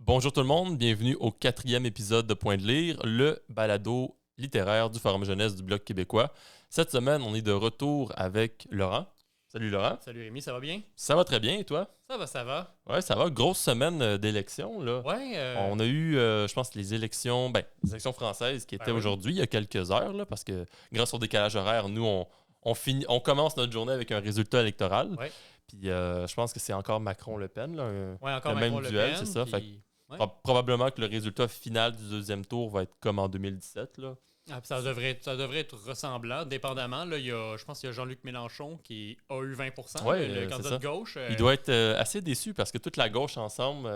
Bonjour tout le monde, bienvenue au 4e épisode de Point de lire, le balado littéraire du Forum jeunesse du Bloc québécois. Cette semaine, on est de retour avec Laurent. Salut Laurent. Salut Rémi, ça va bien? Ça va très bien et toi? Ça va, ça va. Ouais, ça va. Grosse semaine d'élections, là. Ouais. On a eu, je pense, les élections françaises qui étaient oui. aujourd'hui, il y a quelques heures, là, parce que grâce au décalage horaire, nous, on commence notre journée avec un résultat électoral. Ouais. Puis je pense que c'est encore Macron-Le Pen, là, encore le Macron même Le duel, Pen, c'est ça. puis- Fait que ouais. probablement que le résultat final du deuxième tour va être comme en 2017, là. Ah, puis ça devrait être ressemblant, dépendamment. Là, je pense qu'il y a Jean-Luc Mélenchon qui a eu 20%, Ouais, le c'est candidat ça. de gauche. Il doit être assez déçu parce que toute la gauche ensemble,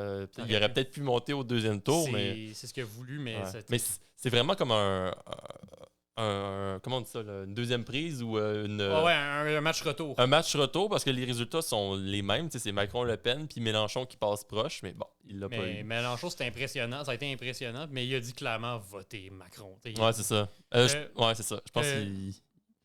il aurait peut-être pu monter au deuxième tour, mais C'est ce qu'il a voulu, mais... ouais. Mais c'est vraiment comme comment on dit ça, là, une deuxième prise ou un match retour. un match retour parce que les résultats sont les mêmes. Tu sais, c'est Macron-Le Pen puis Mélenchon qui passe proche, mais bon, il l'a pas Mais eu. Mélenchon, c'était impressionnant. Ça a été impressionnant, mais il a dit clairement voter Macron. T'sais, Ouais, c'est ça. Ouais, c'est ça. Je pense qu'il...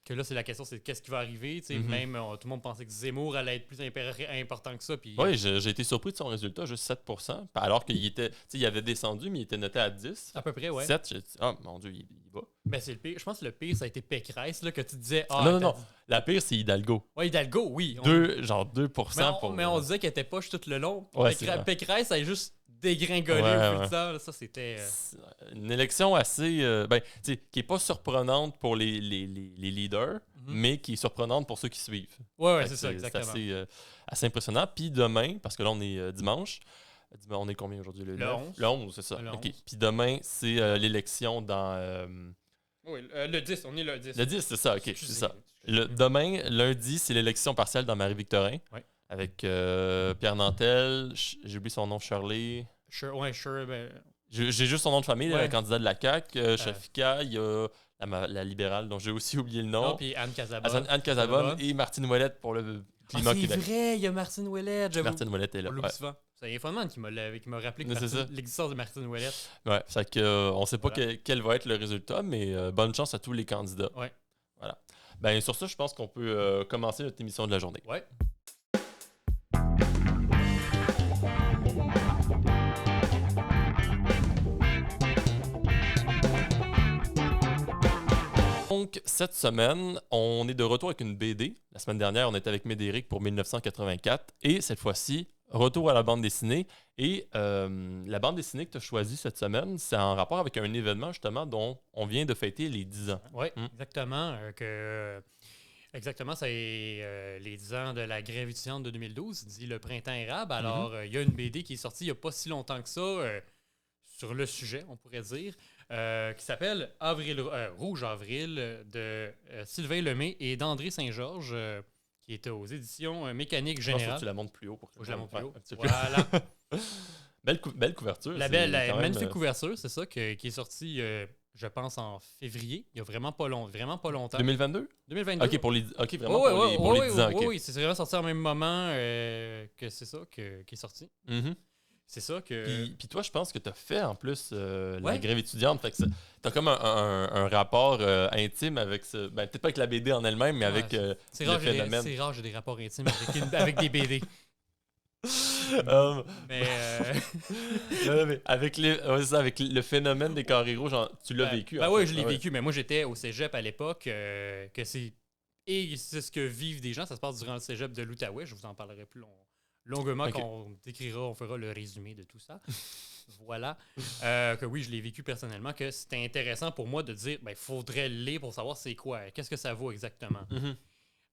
que là, c'est la question, c'est qu'est-ce qui va arriver. Mhm. Même, tout le monde pensait que Zemmour allait être plus important que ça. Puis, Oui, j'ai été surpris de son résultat, juste 7%, alors qu'il était, tu sais, il avait descendu, mais il était noté à 10. à peu près, ouais. 7, j'ai dit, oh mon Dieu, il va. Ben, c'est le pire. Je pense que le pire, ça a été Pécresse, là, que tu disais. Non. La pire, c'est Hidalgo. Ouais, Hidalgo, oui. 2% pour... Mais on disait qu'elle était poche tout le long. Ouais, c'est vrai. Pécresse, elle a juste dégringolé Ouais, au fil ouais. du temps. Là, ça, c'était. C'est une élection assez, tu sais, qui est pas surprenante pour les leaders, mais qui est surprenante pour ceux qui suivent. Ouais, Fait que c'est ça, exactement. C'est assez impressionnant. Puis demain, parce que là, on est dimanche. On est combien aujourd'hui? Le 9? 11. Le 11, c'est ça. Le OK. 11. Puis demain, c'est l'élection dans... Oui, le 10, on est le 10. le 10, c'est ça, OK. Excusez. C'est ça. Demain, lundi, c'est l'élection partielle dans Marie-Victorin. Ouais. Avec Pierre Nantel, j'ai oublié son nom, Shirley. Sure, ben, J'ai juste son nom de famille, là, Ouais. le candidat de la CAQ, Shafika, il y a la libérale, dont j'ai aussi oublié le nom. non, puis Anne Casabonne. Anne Casabonne et Martine Ouellette pour le climat c'est Québec. vrai, il y a Martine Ouellette. j'avoue. Martine Ouellette est là. On l'oublie souvent. C'est Infoman qui m'a rappelé que Mais c'est ça. l'existence de Martine Ouellette. Ouais, fait que, on sait pas Voilà. quel va être le résultat, mais bonne chance à tous les candidats. Ouais. Voilà. Ben, sur ça, je pense qu'on peut commencer notre émission de la journée. Ouais. Donc, cette semaine, on est de retour avec une BD. La semaine dernière, on était avec Médéric pour 1984. Et cette fois-ci, retour à la bande dessinée. Et la bande dessinée que tu as choisie cette semaine, c'est en rapport avec un événement, justement, dont on vient de fêter les 10 ans. Oui, exactement. Exactement, c'est les 10 ans de la grève étudiante de 2012, dit le printemps érable. Alors, il y a une BD qui est sortie il n'y a pas si longtemps que ça sur le sujet, on pourrait dire, qui s'appelle Rouge Avril de Sylvain Lemay et d'André Saint-Georges, qui était aux éditions Mécanique Je pense Générale. que tu la montes plus haut pour que Je la monte plus haut. un petit peu. Voilà. Belle couverture. La magnifique couverture, c'est ça, qui est sortie, je pense, en février. Il y a vraiment pas longtemps. 2022? 2022. OK, vraiment pour les 10 ans. OK. Oui, c'est vraiment sorti en même moment que c'est ça qui est sorti. Mhm. C'est ça que... Puis toi, je pense que tu as fait en plus la Ouais. grève étudiante. Fait que tu as comme un rapport intime avec ce. Ben, peut-être pas avec la BD en elle-même, mais avec c'est le rare, phénomène. c'est rare, j'ai des rapports intimes avec des BD. Mais... mais avec le phénomène des carrés rouges, tu l'as vécu. Ben en oui, fait. je l'ai vécu, mais moi j'étais au cégep à l'époque, que c'est... Et c'est ce que vivent des gens, ça se passe durant le cégep de l'Outaouais, je vous en parlerai plus longuement Ok. quand on fera le résumé de tout ça. Voilà. Que oui, je l'ai vécu personnellement, que c'était intéressant pour moi de dire, ben, faudrait le lire pour savoir c'est quoi, qu'est-ce que ça vaut exactement. Mhm.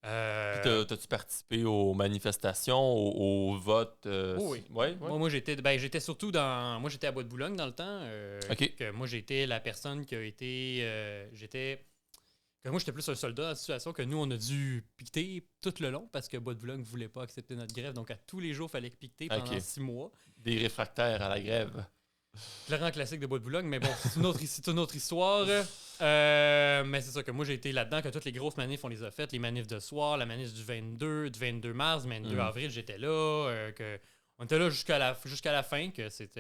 Puis t'as-tu participé aux manifestations, au vote? Oui. Ouais. Moi j'étais surtout moi j'étais à Bois-de-Boulogne dans le temps. Ok. Que moi j'étais la personne qui a été que moi j'étais plus un soldat dans la situation que nous on a dû piqueter tout le long parce que Bois-de-Boulogne ne voulait pas accepter notre grève. Donc à tous les jours, il fallait piqueter pendant Ok. 6 mois. Des réfractaires à la grève. Clairement classique de Bois-de-Boulogne, mais bon, c'est une autre histoire. Mais c'est ça que moi j'ai été là-dedans, que toutes les grosses manifs on les a faites, les manifs de soir, la manif du 22 mars, 22 avril, j'étais là, on était là jusqu'à la fin, que c'est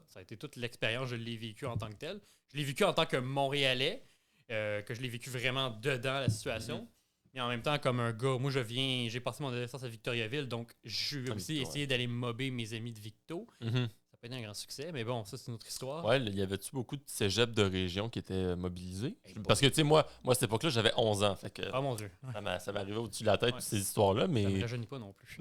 ça a été toute l'expérience, je l'ai vécu en tant que tel. Je l'ai vécu en tant que Montréalais, que je l'ai vécu vraiment dedans la situation. Mais en même temps, comme un gars, moi j'ai passé mon adolescence à Victoriaville, donc j'ai aussi essayé d'aller mobber mes amis de Victo. Mhm. Ça pas été un grand succès, mais bon, ça, c'est une autre histoire. Ouais, il y avait-tu beaucoup de cégeps de région qui étaient mobilisés? Hey, Parce que, tu sais, moi, à cette époque-là, j'avais 11 ans. Fait que Oh mon Dieu. ça m'est arrivé au-dessus de la tête, Ouais. toutes ces histoires-là. Ça me Mais, rajeunit pas non plus.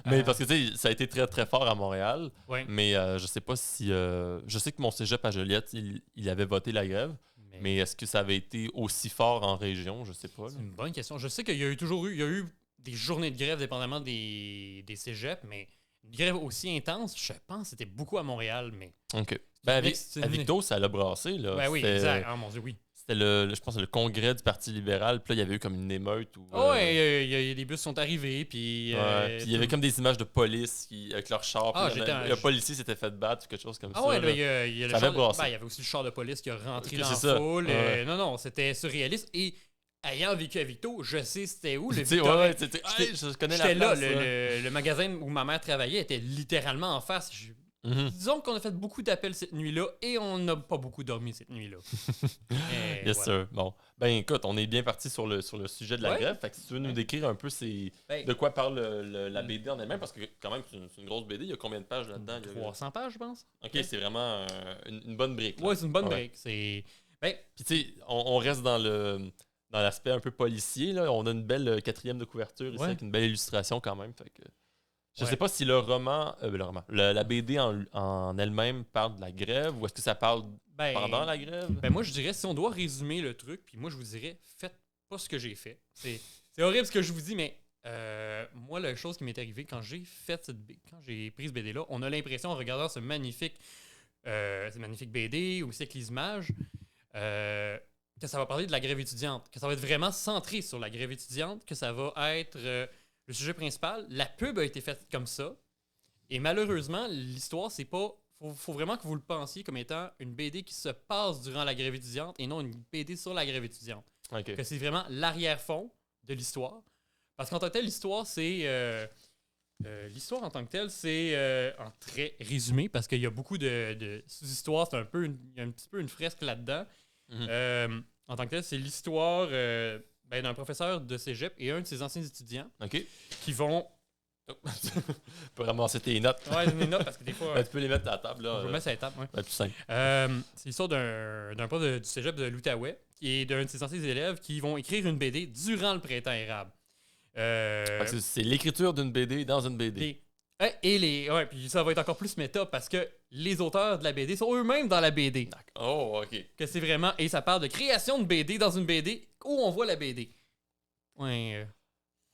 mais parce que, tu sais, ça a été très, très fort à Montréal. Ouais. Mais je sais pas si. Je sais que mon cégep à Joliette, il avait voté la grève. Mais est-ce que ça avait été aussi fort en région? Je sais pas. Là. C'est une bonne question. Je sais qu'il y a eu des journées de grève dépendamment des cégeps, mais une grève aussi intense, je pense que c'était beaucoup à Montréal, mais... OK. Ben, c'est à Victo, ça l'a brassé. Là. Ben oui, exact. Ah mon Dieu, oui. C'était je pense, le congrès du Parti libéral. Puis là, il y avait eu comme une émeute. Où, Ouais, les bus sont arrivés, puis... puis il y avait comme des images de police avec leur char. Ah, Puis le policier s'était fait battre ou quelque chose comme ça. Ah ouais, là. il y a le Ça avait char brassé. il y avait aussi le char de police qui a rentré Que dans c'est la ça. foule. Ouais. Non, c'était surréaliste. Et ayant vécu à Victo, je sais c'était où. Le Tu sais, Victorin. ouais, hey, je connais la J'étais là, place. le magasin où ma mère travaillait était littéralement en face. Mhm. Disons qu'on a fait beaucoup d'appels cette nuit-là et on n'a pas beaucoup dormi cette nuit-là. Yes, voilà. sir. Bon. Ben écoute, on est bien parti sur le sujet de la Ouais. grève. Fait que si tu veux nous décrire un peu Ben, de quoi parle la BD en elle-même, parce que quand même, c'est une grosse BD. Il y a combien de pages là-dedans? 300 pages, je pense. Ok, c'est vraiment une bonne brique. là. Ouais, c'est une bonne Ouais. brique. C'est... Ben, Puis tu sais, on reste dans l'aspect un peu policier. Là. On a une belle quatrième de couverture ici Ouais. avec une belle illustration quand même. Fait que je Ouais. sais pas si le roman, la BD en elle-même parle de la grève ou est-ce que ça parle ben, pendant la grève? ben moi, je dirais, si on doit résumer le truc, puis moi, je vous dirais, faites pas ce que j'ai fait. C'est horrible ce que je vous dis, mais moi, la chose qui m'est arrivée quand j'ai pris ce BD-là, on a l'impression, en regardant ce magnifique BD, aussi avec les images, que ça va parler de la grève étudiante, que ça va être vraiment centré sur la grève étudiante, que ça va être le sujet principal. La pub a été faite comme ça. Et malheureusement, l'histoire, c'est pas... Faut vraiment que vous le pensiez comme étant une BD qui se passe durant la grève étudiante et non une BD sur la grève étudiante. Ok. Que c'est vraiment l'arrière-fond de l'histoire. Parce qu'en tant que tel, l'histoire, c'est... l'histoire en tant que telle, c'est en très résumé parce qu'il y a beaucoup de sous-histoires. Il y a un petit peu une fresque là-dedans. Mhm. En tant que tel, c'est l'histoire d'un professeur de cégep et un de ses anciens étudiants Ok. qui vont... Tu peux ramasser tes notes. Ouais, j'ai des notes parce que des fois... Ben, tu peux les mettre à la table. Là, je vais mettre sur la table, ouais. plus simple. C'est l'histoire d'un prof du cégep de l'Outaouais et d'un de ses anciens élèves qui vont écrire une BD durant le printemps érable. Parce que c'est l'écriture d'une BD dans une BD. Puis ça va être encore plus méta parce que les auteurs de la BD sont eux-mêmes dans la BD. Oh, ok. Que c'est vraiment... Et ça parle de création de BD dans une BD où on voit la BD. Ouais.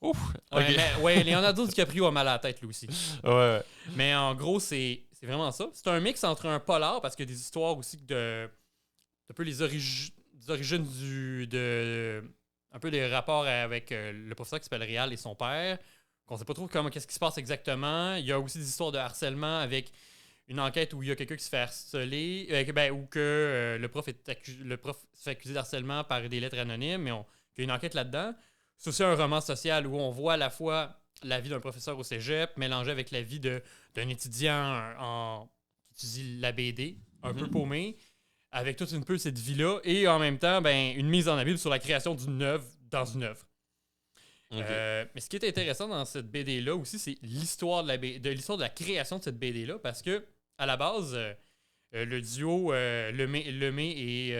Ouf. Ouais, Ok. mais Leonardo DiCaprio a mal à la tête, lui aussi. Ouais. Mais en gros, c'est vraiment ça. C'est un mix entre un polar, parce qu'il y a des histoires aussi un peu les origines un peu les rapports avec le professeur qui s'appelle Réal et son père. Qu'on sait pas trop qu'est-ce qui se passe exactement. Il y a aussi des histoires de harcèlement avec une enquête où il y a quelqu'un qui se fait harceler, ou que le prof se fait accuser d'harcèlement par des lettres anonymes, mais il y a une enquête là-dedans. C'est aussi un roman social où on voit à la fois la vie d'un professeur au cégep mélangée avec la vie d'un étudiant qui étudie la BD, un peu paumé, avec toute une peu cette vie-là, et en même temps, une mise en abîme sur la création d'une œuvre dans une œuvre. Ok. Mais ce qui est intéressant dans cette BD-là aussi, c'est l'histoire de la création de cette BD-là, parce que à la base, le duo Lemay et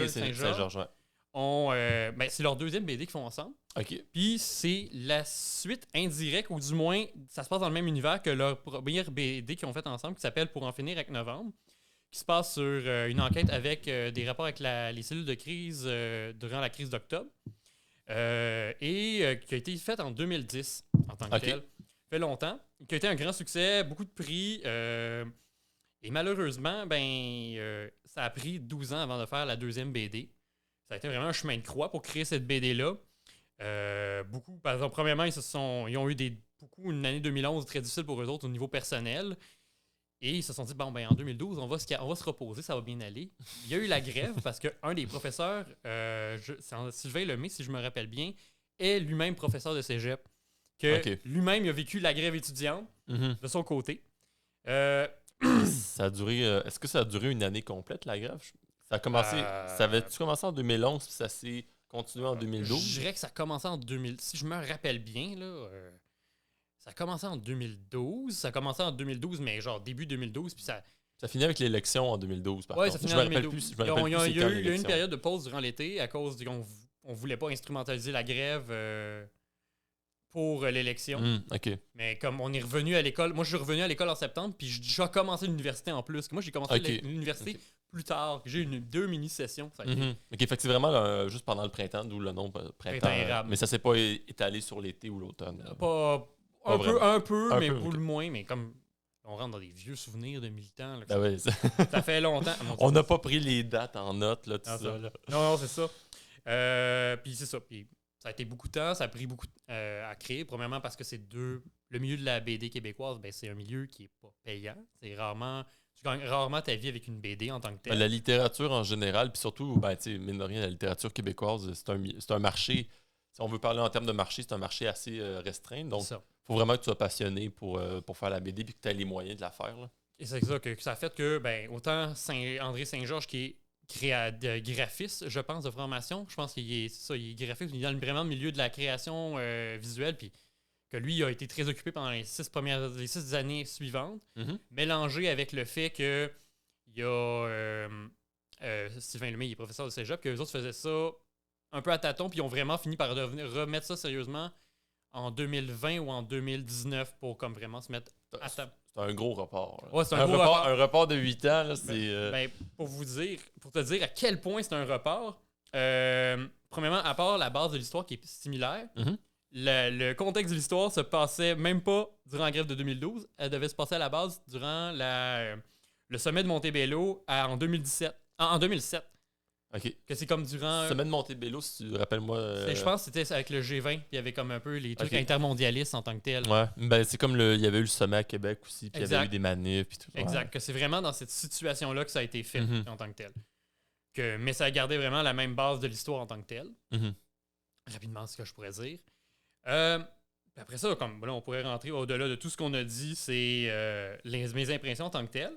Saint-Georges ouais. C'est leur deuxième BD qu'ils font ensemble. Ok. Puis c'est la suite indirecte, ou du moins, ça se passe dans le même univers que leur première BD qu'ils ont fait ensemble, qui s'appelle Pour en finir avec novembre, qui se passe sur une enquête avec des rapports avec les cellules de crise durant la crise d'octobre, qui a été faite en 2010 en tant que tel. Ça fait longtemps. Qui a été un grand succès, beaucoup de prix. Et malheureusement, ça a pris 12 ans avant de faire la deuxième BD. Ça a été vraiment un chemin de croix pour créer cette BD-là. Par exemple, premièrement, ils ont eu une année 2011 très difficile pour eux autres au niveau personnel. Et ils se sont dit, en 2012, on va se reposer, ça va bien aller. Il y a eu la grève parce qu'un des professeurs, c'est Sylvain Lemay, si je me rappelle bien, est lui-même professeur de cégep. Lui-même, il a vécu la grève étudiante de son côté. Ça a duré. Est-ce que ça a duré une année complète, la grève? Ça a commencé. Ça avait-tu commencé en 2011 puis ça s'est continué en 2012? Je dirais que ça a commencé en 2000. Si je me rappelle bien, là, Ça a commencé en 2012. Ça a commencé en 2012, mais genre début 2012. Puis ça. Ça finit avec l'élection en 2012, par Ouais, contre. ça finit Je en me rappelle 2012. plus, je me rappelle plus c'est Il y quand a eu une l'élection. période de pause durant l'été à cause qu'on voulait pas instrumentaliser la grève pour l'élection. OK. Mais comme on est revenu à l'école, moi je suis revenu à l'école en septembre, puis j'ai commencé l'université en plus. Moi j'ai commencé Ok. l'université plus tard. J'ai eu 2 mini-sessions. Ça a été- OK, fait que c'est vraiment juste pendant le printemps, d'où le nom printemps. Printemps érable. Mais ça s'est pas étalé sur l'été ou l'automne. Pas, Pas vraiment. un peu, Un mais peu, beaucoup ok. moins. Mais comme on rentre dans des vieux souvenirs de militants, là, Ben ouais, ça- ça fait longtemps. Ah, mon Dieu. on n'a pas pris les dates en note, là, tout Ah, ça. Là. Non, c'est ça. Puis c'est ça. Puis ça a été beaucoup de temps, ça a pris beaucoup à créer. Premièrement parce que le milieu de la BD québécoise, ben, c'est un milieu qui est pas payant. Tu gagnes rarement ta vie avec une BD en tant que telle. La littérature en général, puis surtout, ben, tu sais, mine de rien, la littérature québécoise, c'est un marché. Si on veut parler en termes de marché, c'est un marché assez restreint. Donc, C'est ça. il faut vraiment que tu sois passionné pour faire la BD puis que tu aies les moyens de la faire. Là. Et c'est ça que ça a fait que, ben, autant André Saint-Georges qui est graphiste, je pense, de formation, je pense qu'il est, c'est ça, il est graphiste, il est dans vraiment le milieu de la création visuelle, puis que lui, il a été très occupé pendant les 6 années suivantes, mélangé avec le fait que il y a Sylvain Lemay, il est professeur de cégep, que les autres faisaient ça un peu à tâtons, puis ils ont vraiment fini par remettre ça sérieusement en 2020 ou en 2019 pour comme vraiment se mettre à table. C'est un gros report. Là. Ouais, c'est un gros report. Un report de 8 ans, là, c'est... Ben, pour te dire à quel point c'est un report, premièrement, à part la base de l'histoire qui est similaire, Mhm. le contexte de l'histoire se passait même pas durant la grève de 2012. Elle devait se passer à la base durant le sommet de Montebello en 2017. En 2007. OK. Que c'est comme durant. Semaine de Montebello, si tu rappelles-moi... Je pense que c'était avec le G20, puis il y avait comme un peu les trucs Ok. intermondialistes en tant que tel. Ouais, ben c'est comme il y avait eu le sommet à Québec aussi, puis il y avait Exact. eu des manifs puis tout. Exact. Que c'est vraiment dans cette situation-là que ça a été fait Mhm. en tant que tel. Mais ça a gardé vraiment la même base de l'histoire en tant que tel. Ouais. Mhm. Rapidement, ce que je pourrais dire. Puis après ça, comme là, on pourrait rentrer au-delà de tout ce qu'on a dit, c'est mes impressions en tant que tel.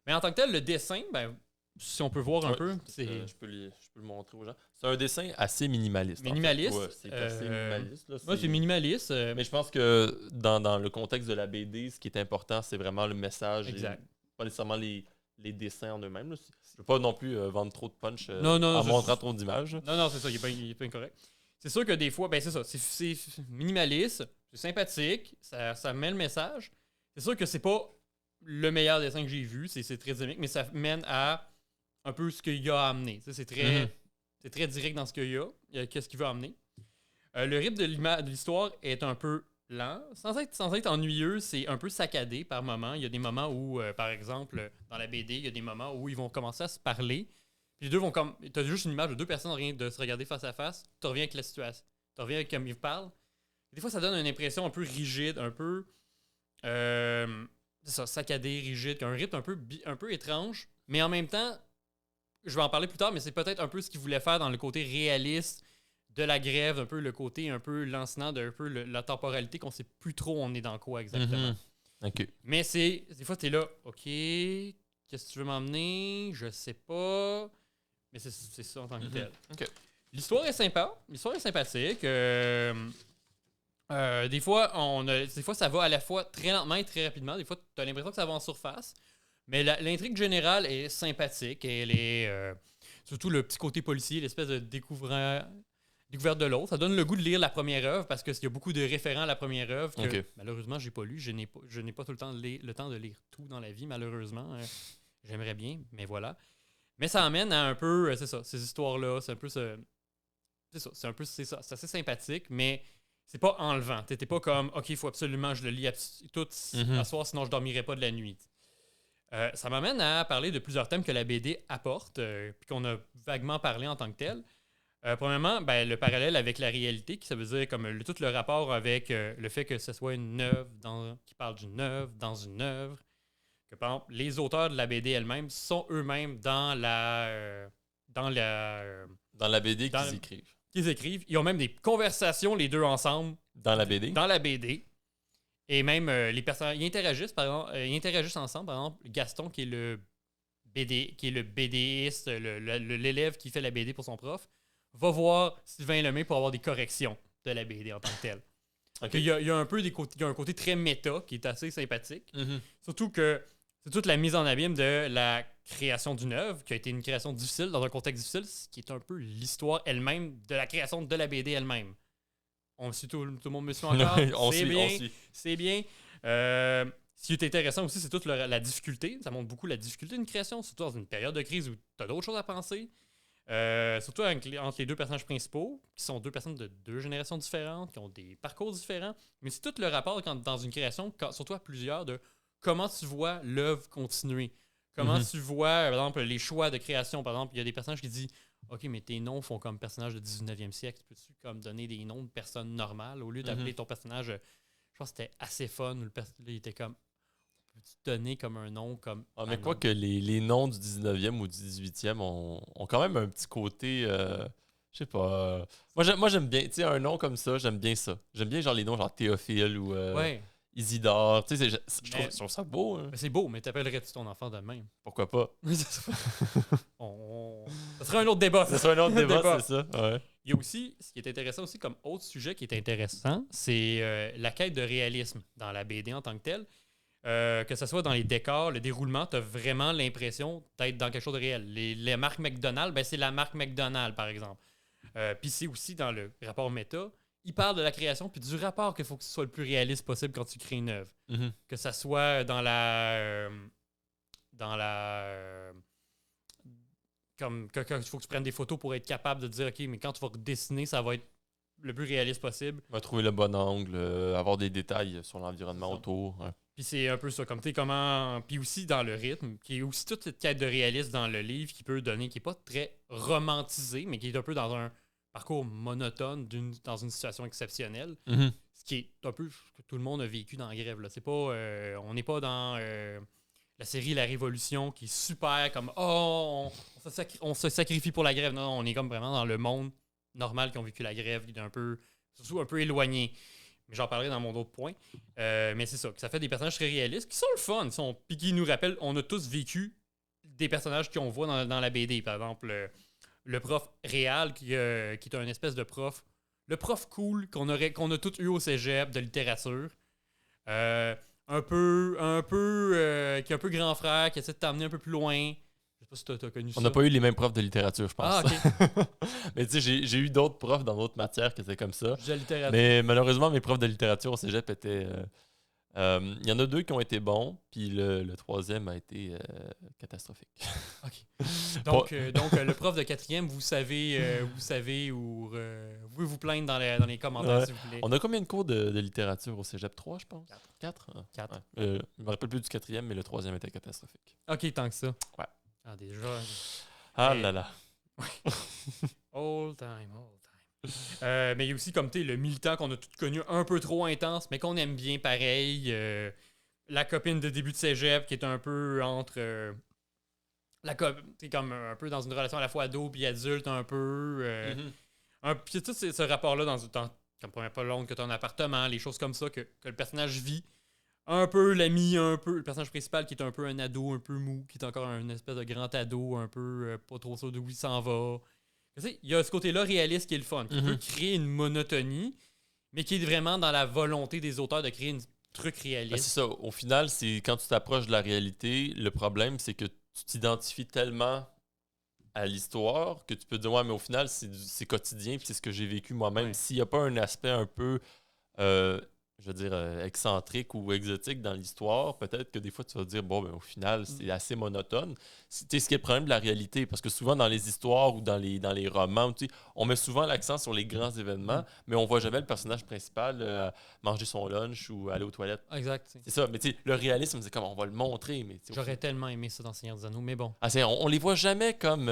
Mais en tant que tel, le dessin, ben, si on peut voir un Ouais, peu, c'est je peux le montrer aux gens. C'est un dessin assez minimaliste. en fait. minimaliste. Ouais, c'est assez minimaliste. Là, Ouais, c'est minimaliste. Mais je pense que dans le contexte de la BD, ce qui est important, c'est vraiment le message. Exact. Et pas nécessairement les dessins en eux-mêmes. Là. Je veux pas non plus vendre trop de punch Non, en montrant trop d'images. Non, c'est ça, il est pas incorrect. C'est sûr que des fois, ben c'est ça, c'est minimaliste, c'est sympathique, ça met le message. C'est sûr que c'est pas le meilleur dessin que j'ai vu, c'est très dynamique, mais ça mène à un peu ce qu'il y a à amener. Tu sais, c'est très direct dans ce qu'il y a, qu'est-ce qu'il veut amener. Le rythme de l'histoire est un peu lent, sans être ennuyeux, c'est un peu saccadé par moments. Il y a des moments où, par exemple, dans la BD, il y a des moments où ils vont commencer à se parler. Puis les deux vont comme. T'as juste une image de deux personnes en train de se regarder face à face. Tu reviens avec la situation. Tu reviens avec comme ils parlent. Des fois, ça donne une impression un peu rigide, un peu. C'est ça, saccadé, rigide, un rythme un peu étrange. Mais en même temps, je vais en parler plus tard, mais c'est peut-être un peu ce qu'ils voulaient faire dans le côté réaliste de la grève, un peu le côté un peu lancinant de un peu la temporalité qu'on sait plus trop on est dans quoi exactement. Mhm. OK. Mais des fois, t'es là, OK, qu'est-ce que tu veux m'emmener? Je sais pas. Mais c'est ça en tant que tel. OK. L'histoire est sympa. L'histoire est sympathique. Des fois, ça va à la fois très lentement et très rapidement. Des fois, tu as l'impression que ça va en surface. Mais l'intrigue générale est sympathique. Elle est surtout le petit côté policier, l'espèce de découverte de l'autre. Ça donne le goût de lire la première œuvre parce qu'il y a beaucoup de référents à la première œuvre que Ok. malheureusement, j'ai pas lu. Je n'ai pas tout le temps de lire tout dans la vie, malheureusement. J'aimerais bien, mais voilà. Mais ça amène à un peu, c'est ça, ces histoires-là. C'est un peu c'est ça. C'est assez sympathique, mais c'est pas enlevant. T'étais pas comme, OK, il faut absolument que je le lis tout à soir, sinon je dormirai pas de la nuit. Ça m'amène à parler de plusieurs thèmes que la BD apporte, puis qu'on a vaguement parlé en tant que tel. Premièrement, ben, le parallèle avec la réalité, ça veut dire comme tout le rapport avec le fait que ce soit une œuvre qui parle d'une œuvre dans une œuvre. Que, par exemple, les auteurs de la BD elle-même sont eux-mêmes dans la BD dans qu'ils le- écrivent. qu'ils écrivent. Ils ont même des conversations, les deux ensemble, Dans la BD? dans la BD. Et même les personnages, ils interagissent, par exemple, ils interagissent ensemble. Par exemple, Gaston, qui est le BDiste, l'élève qui fait la BD pour son prof, va voir Sylvain Lemay pour avoir des corrections de la BD en tant que telle. Ok. Il y a un peu il y a un côté très méta qui est assez sympathique. Mhm. Surtout que c'est toute la mise en abîme de la création d'une œuvre, qui a été une création difficile, dans un contexte difficile, ce qui est un peu l'histoire elle-même de la création de la BD elle-même. On me suit tout le monde me suit encore. On C'est suit, bien. on suit. C'est bien. Ce qui est intéressant aussi, c'est toute la difficulté. Ça montre beaucoup la difficulté d'une création, surtout dans une période de crise où tu as d'autres choses à penser. Surtout entre les deux personnages principaux, qui sont deux personnes de deux générations différentes, qui ont des parcours différents. Mais c'est tout le rapport dans une création, surtout à plusieurs, de comment tu vois l'œuvre continuer. Comment tu vois, par exemple, les choix de création. Par exemple, il y a des personnages qui disent OK, mais tes noms font comme personnage du 19e siècle. Peux-tu comme donner des noms de personnes normales au lieu d'appeler ton personnage. Je pense que c'était assez fun. Où il était comme peux-tu donner comme un nom comme. Ah, mais quoi que les noms du 19e ou du 18e ont quand même un petit côté. Je sais pas. Moi, j'aime bien. Tu sais, un nom comme ça, j'aime bien ça. J'aime bien genre les noms genre Théophile ou Ouais. Isidore. Tu sais, je trouve ça beau. Hein. Mais c'est beau, mais t'appellerais-tu ton enfant de même? Pourquoi pas? Ça serait un autre débat. Ce serait un autre débat, c'est ça. Ouais. Il y a aussi, ce qui est intéressant aussi comme autre sujet qui est intéressant, c'est la quête de réalisme dans la BD en tant que telle. Que ce soit dans les décors, le déroulement, tu as vraiment l'impression d'être dans quelque chose de réel. Les marques McDonald's, ben c'est la marque McDonald's, par exemple. Puis c'est aussi dans le rapport méta, il parle de la création puis du rapport qu'il faut que ce soit le plus réaliste possible quand tu crées une œuvre. Mhm. Que ça soit dans la... comme il faut que tu prennes des photos pour être capable de dire, OK, mais quand tu vas dessiner, ça va être le plus réaliste possible. On va trouver le bon angle, avoir des détails sur l'environnement autour. Ouais. Puis c'est un peu ça, comme tu sais, comment. Puis aussi dans le rythme, qui est aussi toute cette quête de réalisme dans le livre qui peut donner, qui est pas très romantisé, mais qui est un peu dans un parcours monotone dans une situation exceptionnelle. Mhm. Ce qui est un peu ce que tout le monde a vécu dans la grève. Là. C'est pas, on n'est pas dans la série La Révolution qui est super comme on se sacrifie pour la grève. Non, on est comme vraiment dans le monde normal qui ont vécu la grève, qui est surtout un peu éloigné. Mais j'en parlerai dans mon autre point. Mais c'est ça, que ça fait des personnages très réalistes qui sont le fun. Puis qui nous rappellent, on a tous vécu des personnages qu'on voit dans la BD. Par exemple, le prof Réal, qui est un espèce de prof. Le prof cool qu'on a tous eu au cégep de littérature. Un peu qui est un peu grand frère, qui essaie de t'amener un peu plus loin. Je sais pas si t'as connu ça. On n'a pas eu les mêmes profs de littérature, je pense. Ah, ok. Mais tu sais, j'ai eu d'autres profs dans d'autres matières qui étaient comme ça. De littérature. Mais malheureusement, mes profs de littérature au cégep étaient. Il y en a deux qui ont été bons, puis le troisième a été catastrophique. OK. Donc, le prof de quatrième, vous savez où vous pouvez vous plaindre dans les commentaires, Ouais. s'il vous plaît. On a combien de cours de littérature au cégep? 3, je pense? 4? 4. Je me rappelle plus du quatrième, mais le troisième était catastrophique. OK, tant que ça. Ouais. Ah, déjà. Ah Mais- là là. All time. Mais il y a aussi, comme tu sais, le militant qu'on a tous connu un peu trop intense, mais qu'on aime bien pareil. La copine de début de cégep qui est un peu entre. T'es comme un peu dans une relation à la fois ado puis adulte, un peu. Puis tout ce rapport-là comme première pas longue que tu as un appartement, les choses comme ça que le personnage vit. Un peu l'ami, un peu le personnage principal qui est un peu un ado, un peu mou, qui est encore un espèce de grand ado, un peu pas trop sûr d'où il s'en va. Tu sais, il y a ce côté-là réaliste qui est le fun, qui peut créer une monotonie, mais qui est vraiment dans la volonté des auteurs de créer un truc Ben, réaliste. c'est ça. Au final, c'est quand tu t'approches de la réalité, le problème, c'est que tu t'identifies tellement à l'histoire que tu peux dire, ouais, mais au final, c'est quotidien, puis c'est ce que j'ai vécu moi-même. Ouais. S'il n'y a pas un aspect un peu, je veux dire, excentrique ou exotique dans l'histoire, peut-être que des fois, tu vas te dire, bon, ben, au final, c'est assez monotone. Tu sais, ce qui est le problème de la réalité, parce que souvent, dans les histoires ou dans les romans, tu sais, on met souvent l'accent sur les grands événements, mais on voit jamais le personnage principal manger son lunch ou aller aux toilettes. Exact. C'est ça, mais tu sais, le réalisme, c'est comme on va le montrer, mais tu sais, J'aurais tellement aimé ça dans Seigneur des Anneaux, mais bon. on les voit jamais comme.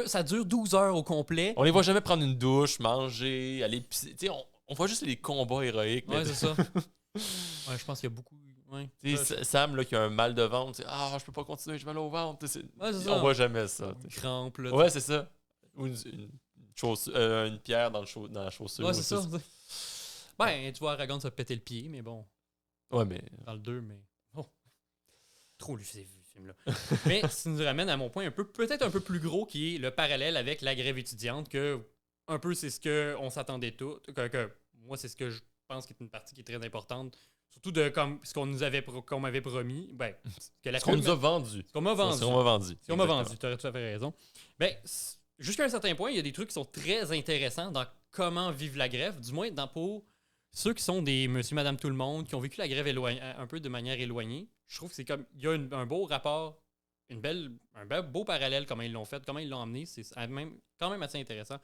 Ça dure 12 heures au complet. On les voit jamais prendre une douche, manger, aller pisser. Tu sais, on voit juste les combats héroïques. Ouais, mais c'est ça. Ouais, je pense qu'il y a beaucoup. Ouais. tu sais, Sam là, qui a un mal de ventre, tu sais, je peux pas continuer, j'ai mal au ventre. Tu sais, Ouais, c'est on ça. voit jamais ça. Une tu sais. crampe, là. Ouais, c'est ça. Ou une pierre dans la chaussure. Ouais, ou c'est ça. Ben, tu vois Aragorn se péter le pied, mais bon. Ouais, mais. Dans le 2, mais. Oh. Trop lu ces films-là. Mais ça nous ramène à mon point peut-être un peu plus gros, qui est le parallèle avec la grève étudiante, que un peu c'est ce qu'on s'attendait tout. Que moi, c'est ce que pense qu'il est une partie qui est très importante. Surtout de comme ce qu'on m'avait promis. Ben, que la Ce qu'on nous a vendu. Ce qu'on m'a vendu. Ce qu'on m'a vendu. Ce qu'on m'a vendu, tu aurais tout à fait raison. Ben, jusqu'à un certain point, il y a des trucs qui sont très intéressants dans comment vivre la grève, du moins pour ceux qui sont des monsieur, madame, tout le monde, qui ont vécu la grève un peu de manière éloignée. Je trouve que c'est comme, il y a un beau rapport, beau parallèle, comment ils l'ont fait, comment ils l'ont emmené. C'est quand même assez intéressant.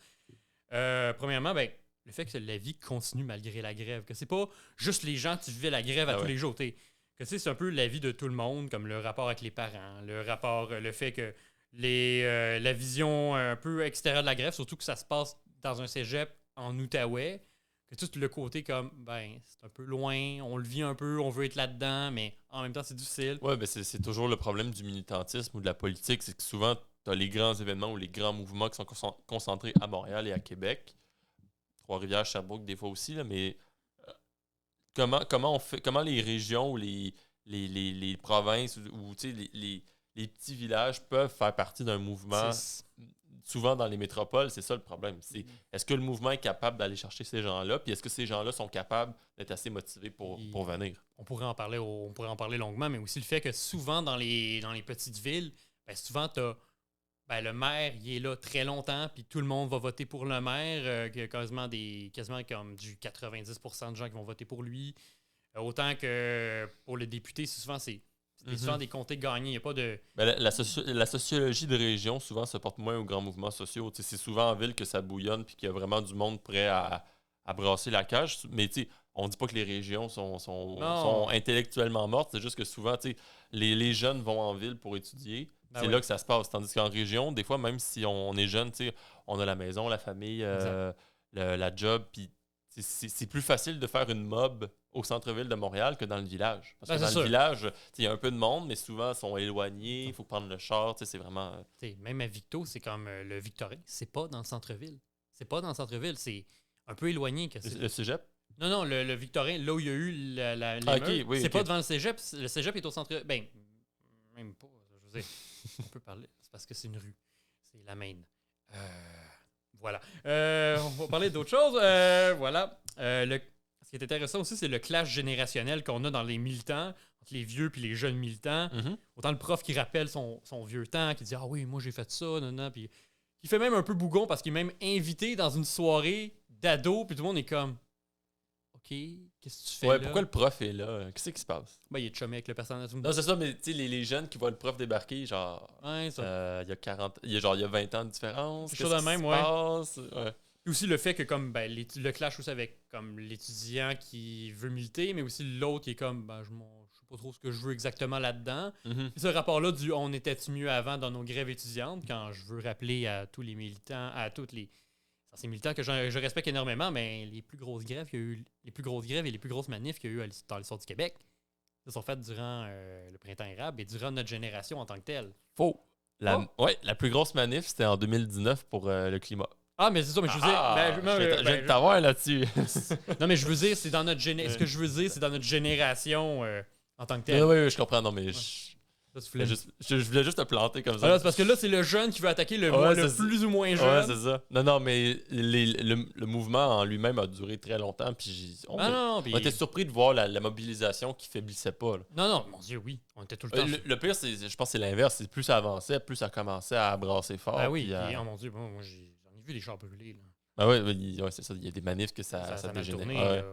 Premièrement, ben, le fait que la vie continue malgré la grève, que c'est pas juste les gens, tu vivais la grève à tous les jours, que c'est un peu la vie de tout le monde, comme le rapport avec les parents, le fait que la vision un peu extérieure de la grève, surtout que ça se passe dans un cégep en Outaouais, que tout le côté comme, ben, c'est un peu loin, on le vit un peu, on veut être là-dedans, mais en même temps, c'est difficile. Ouais, ben c'est toujours le problème du militantisme ou de la politique, c'est que souvent, tu as les grands événements ou les grands mouvements qui sont concentrés à Montréal et à Québec. Trois-Rivières, Sherbrooke, des fois aussi, là, mais comment les régions ou les provinces ou les petits villages peuvent faire partie d'un mouvement, souvent dans les métropoles, c'est ça le problème. Est-ce que le mouvement est capable d'aller chercher ces gens-là, puis est-ce que ces gens-là sont capables d'être assez motivés pour venir? On pourrait en parler longuement, mais aussi le fait que souvent dans les petites villes, ben souvent le maire, il est là très longtemps, puis tout le monde va voter pour le maire, qu'il y a quasiment comme du 90% de gens qui vont voter pour lui. Autant que pour le député, souvent souvent des comtés gagnés. Il n'y a pas de. Ben, la sociologie de région, souvent, se porte moins aux grands mouvements sociaux. T'sais, c'est souvent en ville que ça bouillonne puis qu'il y a vraiment du monde prêt à brasser la cage. Mais on ne dit pas que les régions sont intellectuellement mortes. C'est juste que souvent, les jeunes vont en ville pour étudier. C'est là que ça se passe. Tandis qu'en région, des fois, même si on est jeune, on a la maison, la famille, la job. Puis c'est plus facile de faire une mob au centre-ville de Montréal que dans le village. Parce que dans le village, il y a un peu de monde, mais souvent, ils sont éloignés. Il faut prendre le char. C'est vraiment... Même à Victo, c'est comme le Victorin. C'est pas dans le centre-ville. C'est pas dans le centre-ville. C'est un peu éloigné. Le cégep? Non, le Victorin, là où il y a eu l'émeute, c'est pas devant le cégep. Le cégep est au centre... Ben, même pas. Je veux dire, on peut parler. C'est parce que c'est une rue. C'est la Maine. Voilà. On va parler d'autre chose. Voilà. Ce qui est intéressant aussi, c'est le clash générationnel qu'on a dans les militants, entre les vieux et les jeunes militants. Mm-hmm. Autant le prof qui rappelle son vieux temps, qui dit « Ah oui, moi j'ai fait ça, non, puis qui fait même un peu bougon parce qu'il est même invité dans une soirée d'ado, puis tout le monde est comme « OK, qu'est-ce que tu fais là? » Pourquoi le prof est là? Qu'est-ce qui se passe? Ben, il est chumé avec le personnage. Non, c'est ça, mais les jeunes qui voient le prof débarquer, genre, ouais, il y a 20 ans de différence. C'est chose de même, ouais. Passe? Ouais. Et aussi le fait que comme le clash aussi avec comme l'étudiant qui veut militer, mais aussi l'autre qui est comme je sais pas trop ce que je veux exactement là-dedans. Mm-hmm. Ce rapport-là du on était mieux avant dans nos grèves étudiantes, quand je veux rappeler à tous les militants, à toutes les ces militants que je respecte énormément, mais les plus grosses grèves qu'il y a eu, les plus grosses grèves et les plus grosses manifs qu'il y a eu dans l'histoire du Québec, se sont faites durant le printemps érable et durant notre génération en tant que telle. Faux. La plus grosse manif, c'était en 2019 pour le climat. Ah, mais c'est ça, mais je veux dire... je viens de t'avoir là-dessus. Non, mais je veux dire, c'est dans notre ce que je veux dire, c'est dans notre génération en tant que telle. Oui, je comprends. Non, mais je voulais juste te planter comme ça. Alors, c'est parce que là, c'est le jeune qui veut attaquer le plus ou moins jeune. Ouais, c'est ça. Non, mais le mouvement en lui-même a duré très longtemps. Puis on était surpris de voir la mobilisation qui faiblissait pas. Là. Non, mon Dieu, oui. On était tout le temps. Le pire, je pense que c'est l'inverse. C'est plus ça avançait, plus ça commençait à brasser fort. Ah oui, puis, oh mon Dieu, moi, j'en ai vu des chars brûlés. Là. Ah ouais, c'est ça. Il y a des manifs que ça dégénère. Ouais.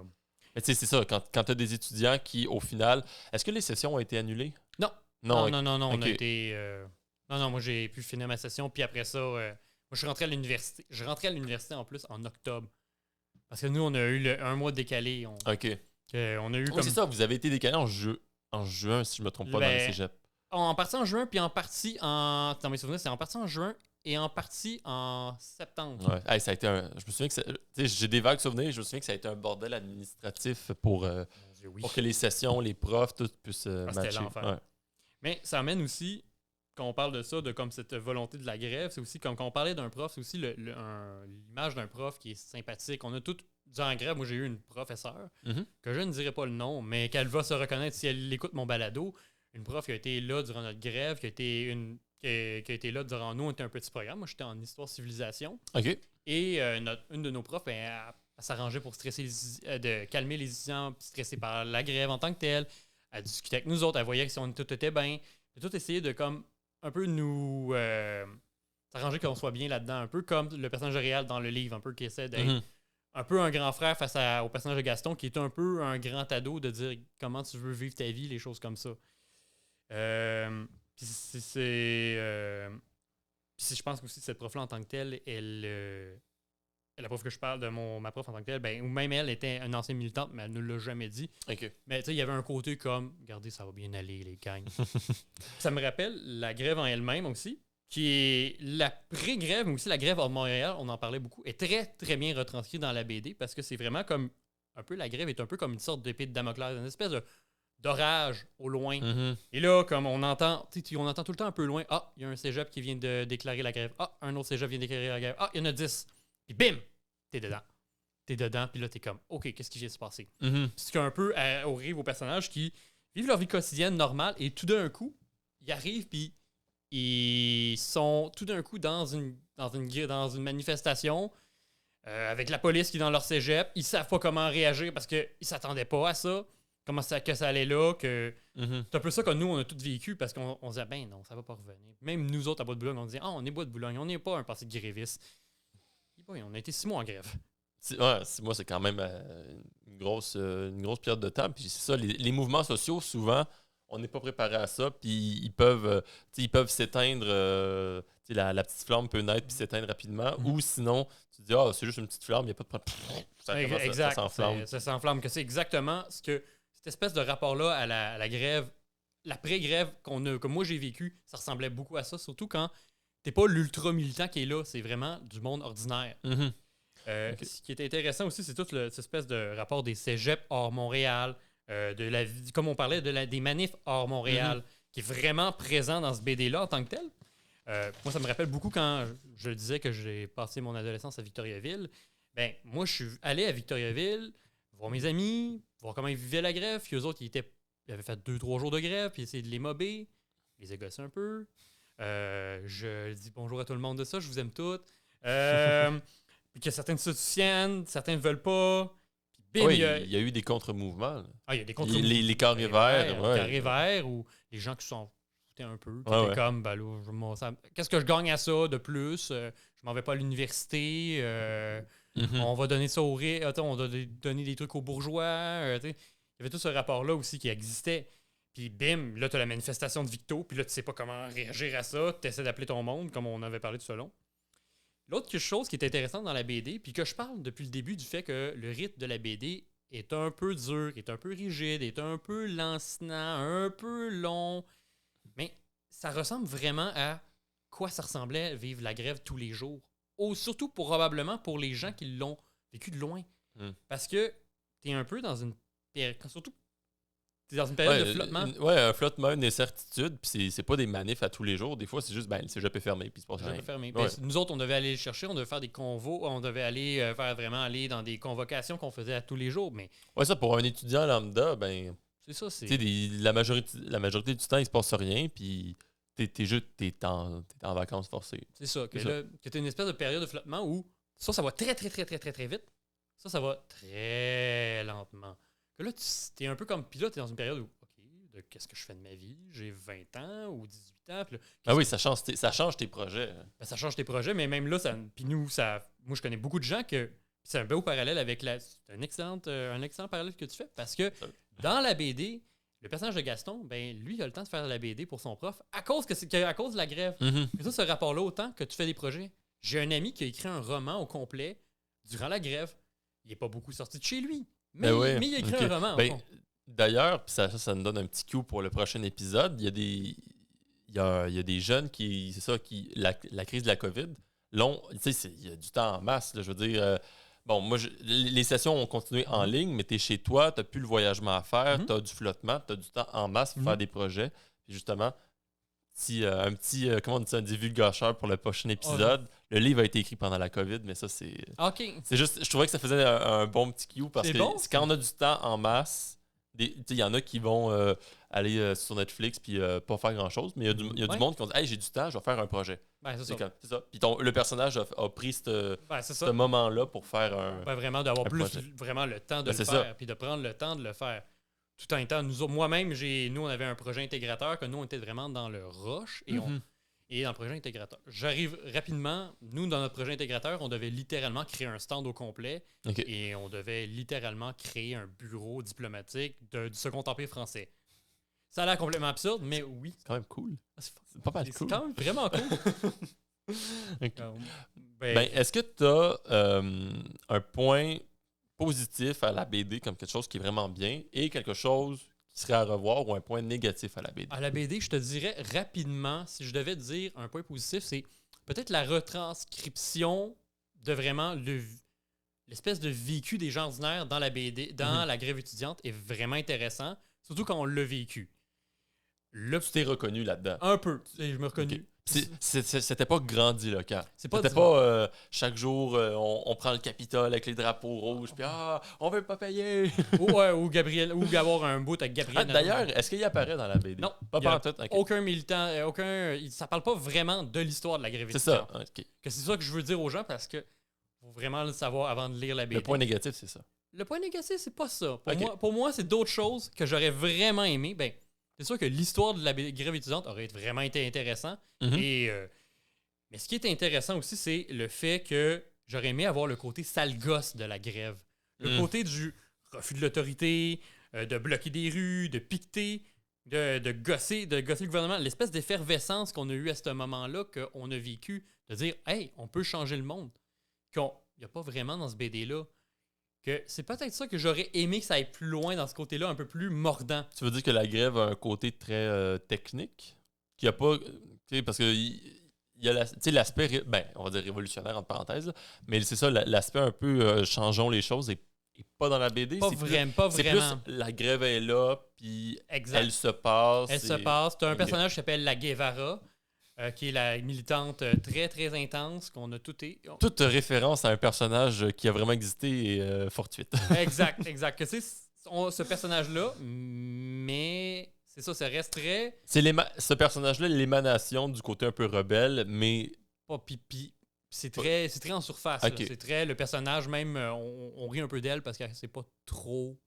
Mais tu sais, c'est ça. Quand tu as des étudiants qui, au final... Est-ce que les sessions ont été annulées? Non. Non. On a été... Non, moi, j'ai pu finir ma session. Puis après ça, moi, je suis rentré à l'université. Je rentrais à l'université, en plus, en octobre. Parce que nous, on a eu un mois décalé. OK. On a eu comme... C'est ça, vous avez été décalé en juin, si je me trompe pas, dans le cégep. En partie en juin, puis en partie en... Dans mes souvenirs, c'est en partie en juin et en partie en septembre. Ouais. Hey, ça a été je me souviens que j'ai des vagues souvenirs. Je me souviens que ça a été un bordel administratif pour que les sessions, les profs, tout puissent matcher. C'était l'enfer. Ouais. Mais ça amène aussi, quand on parle de ça, de comme cette volonté de la grève, c'est aussi comme quand on parlait d'un prof, c'est aussi l'image d'un prof qui est sympathique. On a tout, durant la grève, moi j'ai eu une professeure, que je ne dirai pas le nom, mais qu'elle va se reconnaître si elle écoute mon balado. Une prof qui a été là durant notre grève, qui a été là durant nous, on était un petit programme. Moi j'étais en histoire civilisation. OK. Et une de nos profs, s'arranger pour stresser de calmer les étudiants stressés par la grève en tant que telle. Elle discutait avec nous autres, elle voyait que si on tout était bien. Elle a tout essayé de comme un peu nous s'arranger qu'on soit bien là-dedans, un peu comme le personnage de Réal dans le livre, un peu qui essaie d'être un peu un grand frère face au personnage de Gaston, qui est un peu un grand ado de dire comment tu veux vivre ta vie, les choses comme ça. Puis je pense aussi que cette prof-là en tant que telle, la prof que je parle de ma prof en tant que telle, ben, ou même elle était une ancienne militante, mais elle ne l'a jamais dit. OK. Mais tu sais, il y avait un côté comme, regardez, ça va bien aller, les gangs. Ça me rappelle la grève en elle-même aussi, qui est la pré-grève, mais aussi la grève hors Montréal, on en parlait beaucoup, est très, très bien retranscrite dans la BD parce que c'est vraiment comme, un peu, la grève est un peu comme une sorte d'épée de Damoclès, une espèce d'orage au loin. Et là, comme on entend tout le temps un peu loin, il y a un cégep qui vient de déclarer la grève. Un autre cégep vient de déclarer la grève. Il y en a 10. Puis bim, t'es dedans, puis là, t'es comme, OK, qu'est-ce qui vient de se passer? C'est un peu horrible aux personnages qui vivent leur vie quotidienne normale et tout d'un coup, ils arrivent, puis ils sont tout d'un coup dans une manifestation avec la police qui est dans leur cégep. Ils savent pas comment réagir parce qu'ils s'attendaient pas à ça. Que ça allait là, que c'est un peu ça que nous, on a tous vécu parce qu'on se disait, ben non, ça va pas revenir. Même nous autres à Bois-de-Boulogne, on disait, on est Bois-de-Boulogne, on n'est pas un parti de grévistes. On a été 6 mois en grève. 6 mois, c'est quand même une grosse période de temps. Puis c'est ça, les mouvements sociaux, souvent, on n'est pas préparé à ça. Puis ils peuvent s'éteindre. La petite flamme peut naître puis s'éteindre rapidement. Ou sinon, tu te dis, c'est juste une petite flamme, il n'y a pas de problème. Exact, ça s'enflamme. Ça s'enflamme. Que c'est exactement ce que cette espèce de rapport-là à la grève, l'après-grève que moi j'ai vécu, ça ressemblait beaucoup à ça. Surtout quand t'es pas l'ultra-militant qui est là, c'est vraiment du monde ordinaire. Okay. Ce qui est intéressant aussi, c'est toute cette espèce de rapport des cégeps hors Montréal, comme on parlait, des manifs hors Montréal, qui est vraiment présent dans ce BD-là en tant que tel. Moi, ça me rappelle beaucoup quand je disais que j'ai passé mon adolescence à Victoriaville. Ben, moi, je suis allé à Victoriaville voir mes amis, voir comment ils vivaient la grève. Puis eux autres, ils avaient fait 2-3 jours de grève, puis essayer de les mobber, les égosser un peu. Je dis bonjour à tout le monde de ça, je vous aime toutes. Puis que certains se soutiennent, certains ne veulent pas. Puis bim, il y a eu des contre-mouvements. Il y a des contre-mouvements. Les carrés verts. Les carrés verts, ou les gens qui sont foutés un peu. Qui étaient comme, ben là, qu'est-ce que je gagne à ça de plus? Je m'en vais pas à l'université. On va donner ça aux riches. On va donner des trucs aux bourgeois. Il y avait tout ce rapport-là aussi qui existait. Puis bim, là, tu as la manifestation de Victo, puis là, tu sais pas comment réagir à ça, tu essaies d'appeler ton monde, comme on avait parlé tout au long. L'autre chose qui est intéressante dans la BD, puis que je parle depuis le début du fait que le rythme de la BD est un peu dur, est un peu rigide, est un peu lancinant, un peu long, mais ça ressemble vraiment à quoi ça ressemblait vivre la grève tous les jours. Surtout probablement pour les gens qui l'ont vécu de loin. Parce que tu es un peu dans une période... Surtout t'es dans une période de flottement. Un flottement, une incertitude, puis c'est pas des manifs à tous les jours. Des fois, c'est juste, le cégep est fermé, puis c'est pas rien. Le fermé. Nous autres, on devait aller le chercher, on devait faire des convos, on devait aller aller dans des convocations qu'on faisait à tous les jours. Mais... Ouais, ça, pour un étudiant lambda, c'est ça, c'est... la majorité du temps, il se passe rien, puis t'es en vacances forcées. C'est ça, que t'as une espèce de période de flottement où ça va très, très, très, très, très, très vite. Ça va très lentement. Que là, t'es un peu comme... Puis là, t'es dans une période où, OK, qu'est-ce que je fais de ma vie? J'ai 20 ans ou 18 ans. Puis là, oui, ça change tes projets. Ben, ça change tes projets, mais même là, puis nous, moi, je connais beaucoup de gens que... C'est un beau parallèle avec c'est un excellent parallèle que tu fais, parce que dans la BD, le personnage de Gaston, ben lui, il a le temps de faire la BD pour son prof à cause de la grève. Et ça, ce rapport-là, autant que tu fais des projets. J'ai un ami qui a écrit un roman au complet durant la grève. Il n'est pas beaucoup sorti de chez lui. Mais il a écrit un roman. D'ailleurs, ça nous donne un petit coup pour le prochain épisode. Il y a des jeunes qui, c'est ça, la crise de la COVID, il y a du temps en masse. Là, je veux dire, les sessions ont continué en ligne, mais tu es chez toi, tu n'as plus le voyagement à faire, tu as du flottement, tu as du temps en masse pour faire des projets. Puis justement, un divulgateur pour le prochain épisode. Le livre a été écrit pendant la COVID, mais ça, c'est... OK. C'est juste, je trouvais que ça faisait un bon petit cue parce que bon, quand on a du temps en masse, Il y en a qui vont aller sur Netflix puis pas faire grand-chose, mais il y a du monde qui vont dire « Hey, j'ai du temps, je vais faire un projet. » Ben, c'est ça. C'est ça. Puis le personnage a pris Ben, c'est ce ça. moment-là pour faire Ben, vraiment d'avoir un plus projet. vraiment le temps de Ben, le c'est faire, ça. puis de prendre le temps de le faire. Tout en étant, moi-même, nous, on avait un projet intégrateur, que nous, on était vraiment dans le rush, et et dans le projet intégrateur. J'arrive rapidement, nous, dans notre projet intégrateur, on devait littéralement créer un stand au complet, OK. et on devait littéralement créer un bureau diplomatique du Second Empire français. Ça a l'air complètement absurde, mais oui. C'est quand même cool. C'est C'est pas mal c'est cool. quand même vraiment cool. OK. Ben, Est-ce que tu as un point positif à la BD comme quelque chose qui est vraiment bien et quelque chose qui serait à revoir ou un point négatif à la BD? à la BD, je te dirais rapidement, si je devais te dire un point positif, c'est peut-être la retranscription de vraiment l'espèce de vécu des gens ordinaires dans la BD, dans la grève étudiante est vraiment intéressant, surtout quand on l'a vécu. Tu t'es reconnu là-dedans. Un peu, je me reconnus. OK. C'était pas grandiloquent. C'est C'était pas chaque jour on prend le Capitole avec les drapeaux rouges puis on veut pas payer. ou avoir un bout avec Gabriel. D'ailleurs, est-ce qu'il apparaît dans la BD? Non, Pas il y a pantoute. OK. aucun militant, ça parle pas vraiment de l'histoire de la grève C'est étudiante. ça. OK. Que c'est ça que je veux dire aux gens parce que faut vraiment le savoir avant de lire la BD. Le point négatif, c'est ça. Le point négatif, c'est pas ça. Ok. Pour moi, c'est d'autres choses que j'aurais vraiment aimé. Ben, c'est sûr que l'histoire de la grève étudiante aurait vraiment été intéressant. Mhm. Mais ce qui est intéressant aussi, c'est le fait que j'aurais aimé avoir le côté sale gosse de la grève. Le côté du refus de l'autorité, de bloquer des rues, de piqueter, de gosser le gouvernement. L'espèce d'effervescence qu'on a eue à ce moment-là, qu'on a vécu, de dire « Hey, on peut changer le monde ». Il n'y a pas vraiment dans ce BD-là. Que c'est peut-être ça que j'aurais aimé que ça aille plus loin dans ce côté-là, un peu plus mordant. Tu veux dire que la grève a un côté très technique? Qu'il n'y a pas. Parce que il y a l'aspect, on va dire révolutionnaire entre parenthèses, là, mais c'est ça, l'aspect un peu changeons les choses et pas dans la BD. Pas vraiment. C'est plus la grève est là, puis exact. elle se passe. Elle se passe. Tu as un personnage qui s'appelle la Guevara, qui est la militante très, très intense, qu'on a Toute référence à un personnage qui a vraiment existé est fortuite. Exact. Que c'est ce personnage-là, mais c'est ça reste très... Ce personnage-là, l'émanation du côté un peu rebelle, mais... Pas pipi. C'est très en surface. Okay. C'est très... Le personnage, même, on rit un peu d'elle parce qu'elle sait pas trop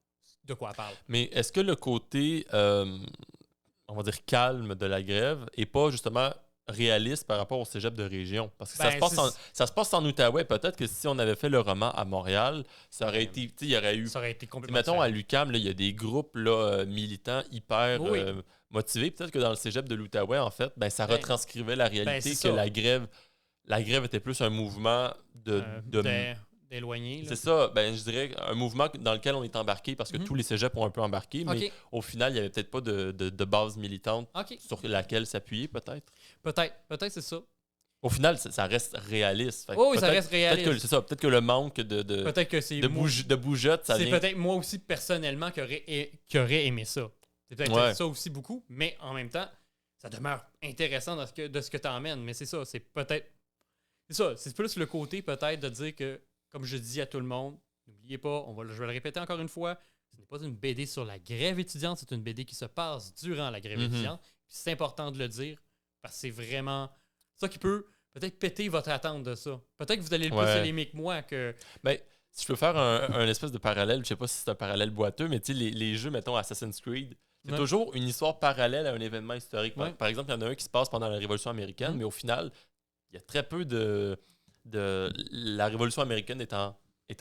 de quoi elle parle. Mais est-ce que le côté, on va dire, calme de la grève est pas justement réaliste par rapport au cégep de région? Parce que ça se passe en Outaouais. Peut-être que si on avait fait le roman à Montréal, ça aurait été... Il y aurait eu... Ça aurait été complètement mettons, à l'UQAM, il y a des groupes là, militants hyper motivés. Peut-être que dans le cégep de l'Outaouais, en fait, ça retranscrivait la réalité que la grève était plus un mouvement d'éloigner. C'est ça, je dirais un mouvement dans lequel on est embarqué parce que tous les cégeps ont un peu embarqué, mais au final, il n'y avait peut-être pas de base militante sur laquelle s'appuyer, peut-être. Peut-être c'est ça. Au final, ça reste réaliste. Ça reste réaliste. Peut-être que le manque peut-être que c'est de bougeotte, ça vient... C'est peut-être moi aussi, personnellement, qui aurait aimé ça. C'est peut-être ça aussi beaucoup, mais en même temps, ça demeure intéressant de ce que tu emmènes. Mais c'est ça, c'est peut-être... C'est ça, c'est plus le côté peut-être de dire que, comme je dis à tout le monde, n'oubliez pas, je vais le répéter encore une fois, ce n'est pas une BD sur la grève étudiante, c'est une BD qui se passe durant la grève étudiante. Puis c'est important de le dire, parce que c'est vraiment ça qui peut peut-être péter votre attente de ça. Peut-être que vous allez le plus aimer que moi. Si je peux faire un espèce de parallèle, je sais pas si c'est un parallèle boiteux, mais tu sais, les jeux, mettons, Assassin's Creed, c'est toujours une histoire parallèle à un événement historique. Par exemple, il y en a un qui se passe pendant la Révolution américaine, mais au final, il y a très peu de la Révolution américaine est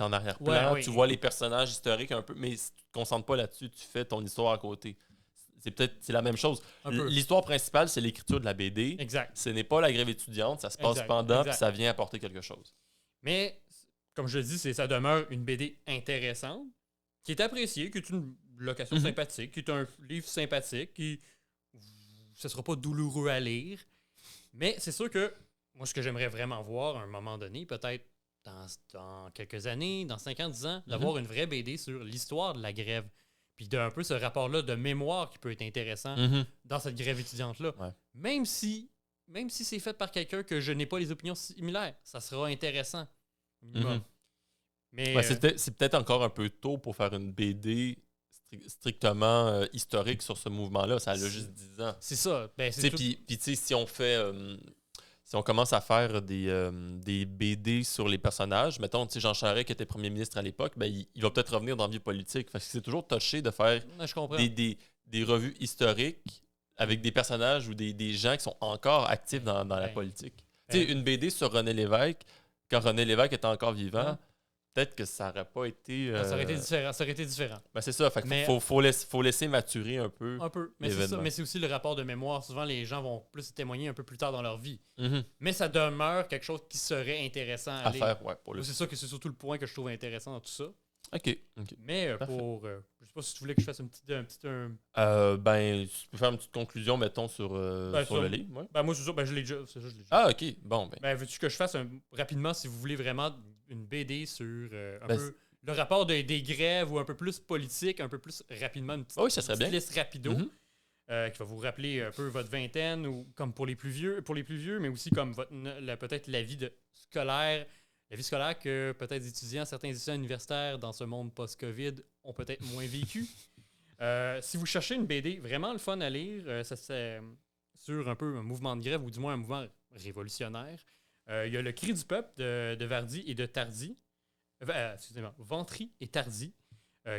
en arrière-plan. Tu vois les personnages historiques un peu, mais si tu te concentres pas là-dessus, tu fais ton histoire à côté. C'est la même chose. L'histoire principale, c'est l'écriture de la BD. Exact. Ce n'est pas la grève étudiante, ça se passe pendant, puis ça vient apporter quelque chose. Mais, comme je le dis, ça demeure une BD intéressante, qui est appréciée, qui est une location sympathique, qui est un livre sympathique, ce sera pas douloureux à lire. Mais c'est sûr que moi, ce que j'aimerais vraiment voir à un moment donné, peut-être dans quelques années, dans 5 ans, 10 ans, d'avoir une vraie BD sur l'histoire de la grève. Puis d'un peu ce rapport-là de mémoire qui peut être intéressant dans cette grève étudiante-là. Ouais. Même si c'est fait par quelqu'un que je n'ai pas les opinions similaires, ça sera intéressant. Mais c'est peut-être encore un peu tôt pour faire une BD strictement historique sur ce mouvement-là. Ça a juste 10 ans. C'est ça. Ben, Tu sais, puis tu sais, si on fait... si on commence à faire des BD sur les personnages, mettons, tu sais, Jean Charest qui était premier ministre à l'époque, ben, il va peut-être revenir dans la vie politique. Parce que c'est toujours touché de faire je comprends. des revues historiques avec des personnages ou des gens qui sont encore actifs dans la politique. Tu sais, une BD sur René Lévesque, quand René Lévesque était encore vivant, peut-être que ça n'aurait pas été... Ça aurait été différent. Ça aurait été différent. Ben c'est ça. Fait qu'il faut laisser maturer un peu. Un peu. Mais c'est ça. Mais c'est aussi le rapport de mémoire. Souvent, les gens vont plus témoigner un peu plus tard dans leur vie. Mm-hmm. Mais ça demeure quelque chose qui serait intéressant à lire. Faire, ouais. C'est ça que c'est surtout le point que je trouve intéressant dans tout ça. OK. Mais je sais pas si tu voulais que je fasse ben, tu peux faire une petite conclusion, mettons, sur le livre. Ouais. Ben, moi, c'est ça. Ben, je l'ai déjà. Ah, OK. Bon, ben veux-tu que je fasse rapidement, si vous voulez vraiment une BD sur un peu le rapport des grèves ou un peu plus politique, un peu plus rapidement, une petite, ça serait bien. Liste rapido qui va vous rappeler un peu votre vingtaine ou comme pour les plus vieux, mais aussi comme peut-être la vie scolaire. La vie scolaire que peut-être certains étudiants universitaires dans ce monde post-Covid ont peut-être moins vécu. Si vous cherchez une BD vraiment le fun à lire, ça c'est sur un peu un mouvement de grève ou du moins un mouvement révolutionnaire. Il y a Le Cri du peuple de Vardy et de Tardy. Excusez-moi, Ventry et Tardy,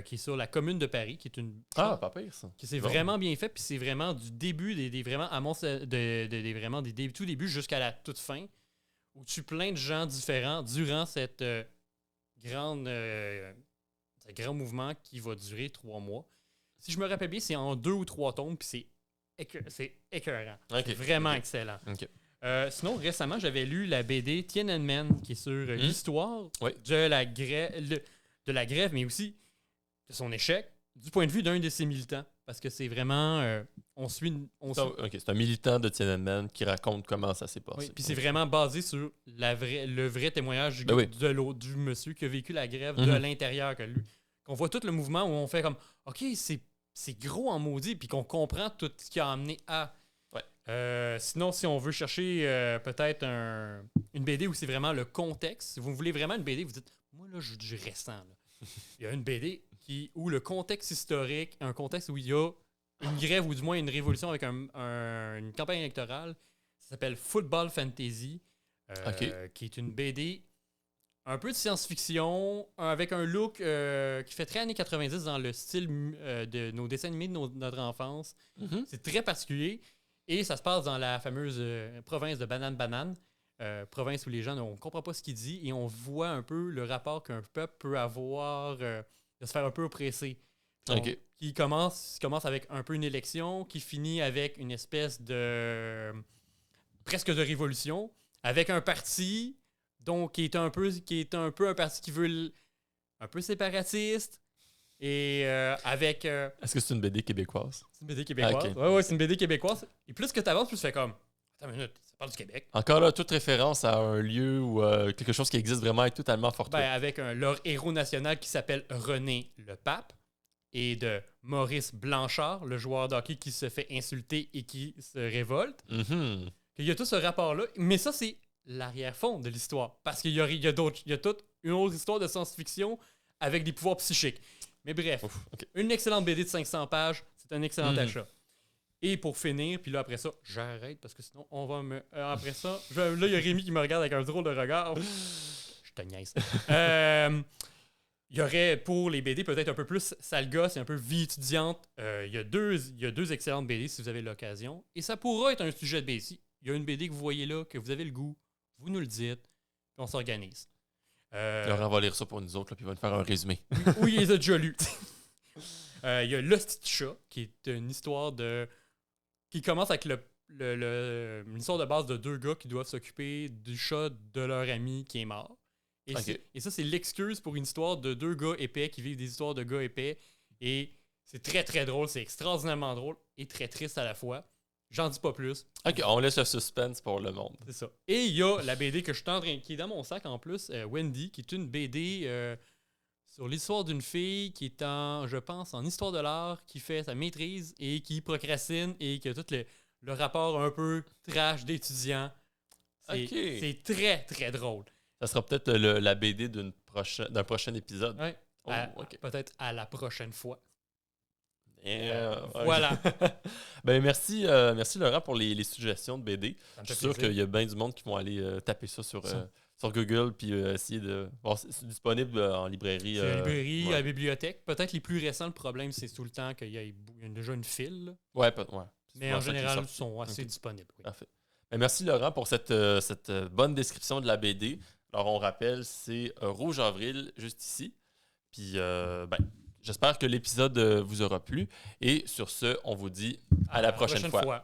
qui est sur la Commune de Paris, qui est une... pas pire, ça. Qui c'est vraiment bien fait, puis c'est vraiment du début, vraiment vraiment des tout débuts jusqu'à la toute fin, où tu plein de gens différents durant cette grand mouvement qui va durer 3 mois. Si je me rappelle bien, c'est en 2 ou 3 tomes, puis c'est écœurant. Okay. C'est vraiment excellent. Okay. Sinon, récemment, j'avais lu la BD Tiananmen, qui est sur l'histoire de la grève, mais aussi de son échec, du point de vue d'un de ses militants. Parce que c'est vraiment... c'est un militant de Tiananmen qui raconte comment ça s'est passé. Oui, puis c'est vraiment basé sur le vrai témoignage du monsieur qui a vécu la grève de l'intérieur. Qu'on voit tout le mouvement où on fait comme « OK, c'est gros en maudit », puis qu'on comprend tout ce qui a amené à... sinon, si on veut chercher peut-être une BD où c'est vraiment le contexte, si vous voulez vraiment une BD, vous dites « Moi, là, je veux du récent. » Il y a une BD où le contexte historique, un contexte où il y a une grève ou du moins une révolution avec une campagne électorale, ça s'appelle Football Fantasy, qui est une BD un peu de science-fiction, avec un look qui fait très années 90 dans le style de nos dessins animés de notre enfance. Mm-hmm. C'est très particulier. Et ça se passe dans la fameuse province de Banane, province où les gens ne comprennent pas ce qu'il dit et on voit un peu le rapport qu'un peuple peut avoir de se faire un peu oppresser. Donc, qui commence avec un peu une élection, qui finit avec une espèce de presque de révolution, avec un parti donc qui est un peu un parti qui veut un peu séparatiste. Et avec... Est-ce que c'est une BD québécoise? C'est une BD québécoise. Oui, c'est une BD québécoise. Et plus que tu avances, plus tu fais comme... Attends une minute, ça parle du Québec. Encore là, toute référence à un lieu ou quelque chose qui existe vraiment est totalement fortuit. Avec leur héros national qui s'appelle René le Pape et de Maurice Blanchard, le joueur de hockey qui se fait insulter et qui se révolte. Mm-hmm. Il y a tout ce rapport-là. Mais ça, c'est l'arrière-fond de l'histoire. Parce qu'il y a toute une autre histoire de science-fiction avec des pouvoirs psychiques. Mais bref, une excellente BD de 500 pages, c'est un excellent achat. Et pour finir, puis là après ça, j'arrête parce que sinon on va me... après ça, là il y a Rémi qui me regarde avec un drôle de regard. Je te niaise. Il y aurait pour les BD peut-être un peu plus sale gosse et un peu vie étudiante. Il y a deux excellentes BD si vous avez l'occasion. Et ça pourra être un sujet de BD. Il y a une BD que vous voyez là, que vous avez le goût, vous nous le dites, puis on s'organise. Laurent va lire ça pour nous autres, là, puis il va nous faire un résumé. Oui, il les a déjà lus. Il y a Le Petit Chat, qui est une histoire qui commence avec une histoire de base de 2 gars qui doivent s'occuper du chat de leur ami qui est mort. Et ça, c'est l'excuse pour une histoire de 2 gars épais qui vivent des histoires de gars épais. Et c'est très, très drôle. C'est extraordinairement drôle et très triste à la fois. J'en dis pas plus. OK, on laisse le suspense pour le monde. C'est ça. Et il y a la BD que je suis en train... qui est dans mon sac en plus, Wendy, qui est une BD sur l'histoire d'une fille qui est je pense, en histoire de l'art, qui fait sa maîtrise et qui procrastine et qui a tout le rapport un peu trash d'étudiant. C'est très, très drôle. Ça sera peut-être la BD d'un prochain épisode. Ouais. Peut-être à la prochaine fois. Ouais. Voilà. Ben merci, merci Laurent pour les suggestions de BD. Ça me Je fait suis sûr plaisir. qu'il y a bien du monde qui vont aller taper ça sur, Ça. sur Google puis essayer de. Bon, c'est disponible en librairie. C'est la librairie, Ouais, à la bibliothèque. Peut-être les plus récents, le problème, c'est tout le temps qu'il y a déjà une file. Là. ouais. C'est Mais souvent en ça qui est général, ils sorti. sont assez Ok. disponibles. Oui. Parfait. Ben, merci Laurent pour cette bonne description de la BD. Alors on rappelle, c'est Rouge Avril, juste ici. Puis ben, j'espère que l'épisode vous aura plu. Et sur ce, on vous dit à la prochaine fois.